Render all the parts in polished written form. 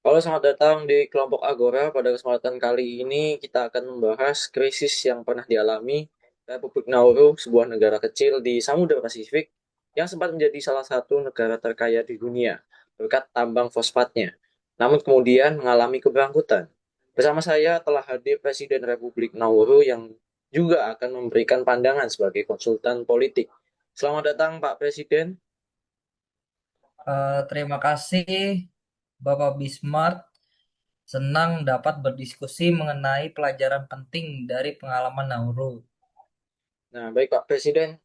Halo, selamat datang di kelompok Agora. Pada kesempatan kali ini kita akan membahas krisis yang pernah dialami Republik Nauru, sebuah negara kecil di Samudra Pasifik yang sempat menjadi salah satu negara terkaya di dunia berkat tambang fosfatnya. Namun kemudian mengalami keberangkutan. Bersama saya telah hadir Presiden Republik Nauru yang juga akan memberikan pandangan sebagai konsultan politik. Selamat datang Pak Presiden. Terima kasih Bapak Bismart. Senang dapat berdiskusi mengenai pelajaran penting dari pengalaman Nauru. Nah, baik Pak Presiden,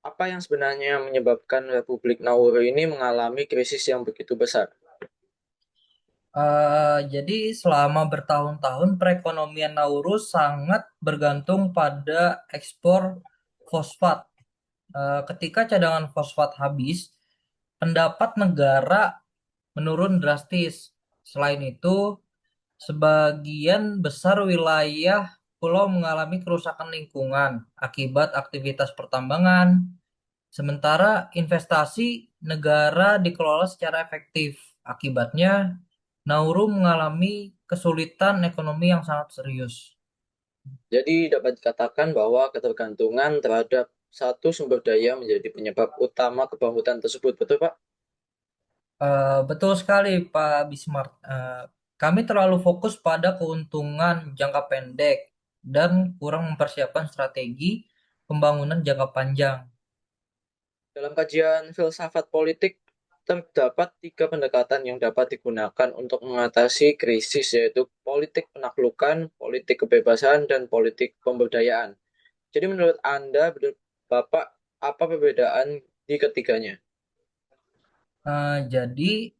apa yang sebenarnya menyebabkan Republik Nauru ini mengalami krisis yang begitu besar? Jadi selama bertahun-tahun perekonomian Nauru sangat bergantung pada ekspor fosfat. Ketika cadangan fosfat habis, pendapat negara menurun drastis. Selain itu, sebagian besar wilayah pulau mengalami kerusakan lingkungan akibat aktivitas pertambangan, sementara investasi negara dikelola secara efektif. Akibatnya, Nauru mengalami kesulitan ekonomi yang sangat serius. Jadi dapat dikatakan bahwa ketergantungan terhadap satu sumber daya menjadi penyebab utama kebangkrutan tersebut, betul Pak? Betul sekali, Pak Bismart. Kami terlalu fokus pada keuntungan jangka pendek dan kurang mempersiapkan strategi pembangunan jangka panjang. Dalam kajian filsafat politik, terdapat tiga pendekatan yang dapat digunakan untuk mengatasi krisis, yaitu politik penaklukan, politik kebebasan, dan politik pemberdayaan. Jadi menurut Anda, Bapak, apa perbedaan di ketiganya? Jadi,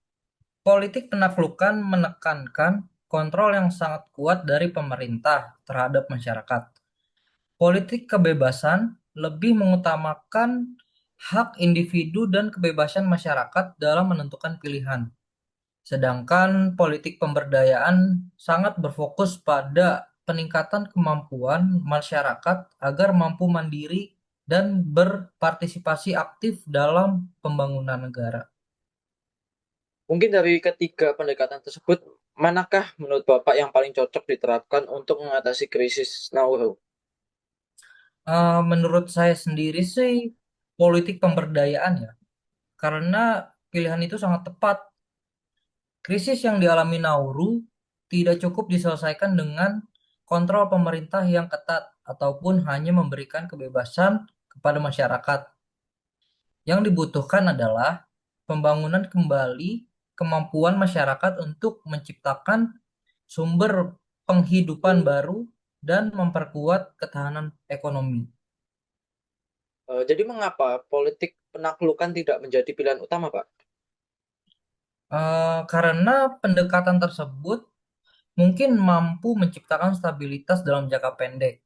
politik penaklukan menekankan kontrol yang sangat kuat dari pemerintah terhadap masyarakat. Politik kebebasan lebih mengutamakan hak individu dan kebebasan masyarakat dalam menentukan pilihan. Sedangkan politik pemberdayaan sangat berfokus pada peningkatan kemampuan masyarakat agar mampu mandiri dan berpartisipasi aktif dalam pembangunan negara. Mungkin dari ketiga pendekatan tersebut, manakah menurut Bapak yang paling cocok diterapkan untuk mengatasi krisis Nauru? Menurut saya sendiri sih politik pemberdayaan ya, karena pilihan itu sangat tepat. Krisis yang dialami Nauru tidak cukup diselesaikan dengan kontrol pemerintah yang ketat ataupun hanya memberikan kebebasan kepada masyarakat. Yang dibutuhkan adalah pembangunan kembali kemampuan masyarakat untuk menciptakan sumber penghidupan baru dan memperkuat ketahanan ekonomi. Jadi mengapa politik penaklukan tidak menjadi pilihan utama, Pak? Karena pendekatan tersebut mungkin mampu menciptakan stabilitas dalam jangka pendek,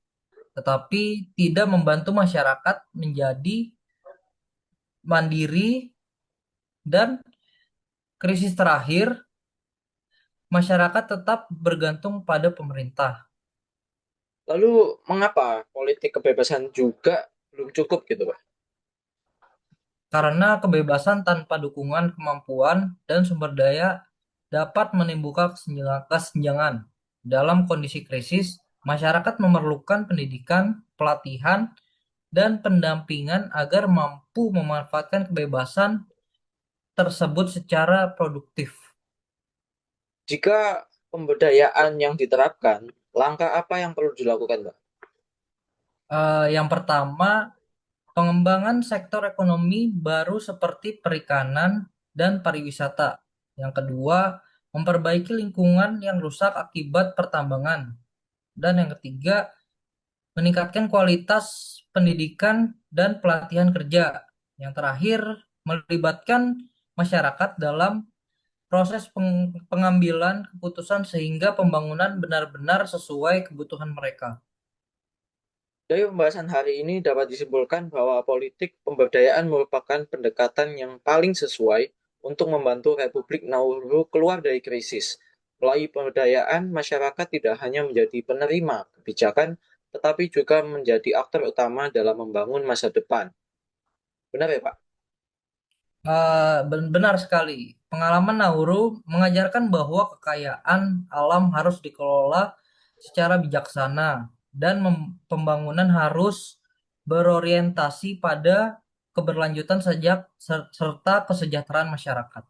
tetapi tidak membantu masyarakat menjadi mandiri dan krisis terakhir, masyarakat tetap bergantung pada pemerintah. Lalu mengapa politik kebebasan juga belum cukup gitu, Pak? Karena kebebasan tanpa dukungan kemampuan dan sumber daya dapat menimbulkan kesenjangan. Dalam kondisi krisis, masyarakat memerlukan pendidikan, pelatihan, dan pendampingan agar mampu memanfaatkan kebebasan tersebut secara produktif. Jika pemberdayaan yang diterapkan, langkah apa yang perlu dilakukan, Pak? Yang pertama, pengembangan sektor ekonomi baru seperti perikanan dan pariwisata. Yang kedua, memperbaiki lingkungan yang rusak akibat pertambangan. Dan yang ketiga, meningkatkan kualitas pendidikan dan pelatihan kerja. Yang terakhir, melibatkan masyarakat dalam proses pengambilan keputusan sehingga pembangunan benar-benar sesuai kebutuhan mereka. Dari pembahasan hari ini dapat disimpulkan bahwa politik pemberdayaan merupakan pendekatan yang paling sesuai untuk membantu Republik Nauru keluar dari krisis. Melalui pemberdayaan, masyarakat tidak hanya menjadi penerima kebijakan, tetapi juga menjadi aktor utama dalam membangun masa depan. Benar ya, Pak? Benar sekali. Pengalaman Nauru mengajarkan bahwa kekayaan alam harus dikelola secara bijaksana dan pembangunan harus berorientasi pada keberlanjutan serta kesejahteraan masyarakat.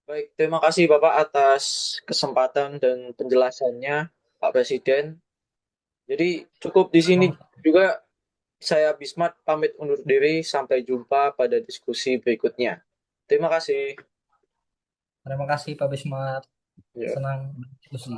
Baik, terima kasih Bapak atas kesempatan dan penjelasannya, Pak Presiden. Jadi cukup di sini Memang- juga saya Bismat pamit undur diri. Sampai jumpa pada diskusi berikutnya. Terima kasih. Terima kasih Pak Bismar. Ya. Senang berdiskusi.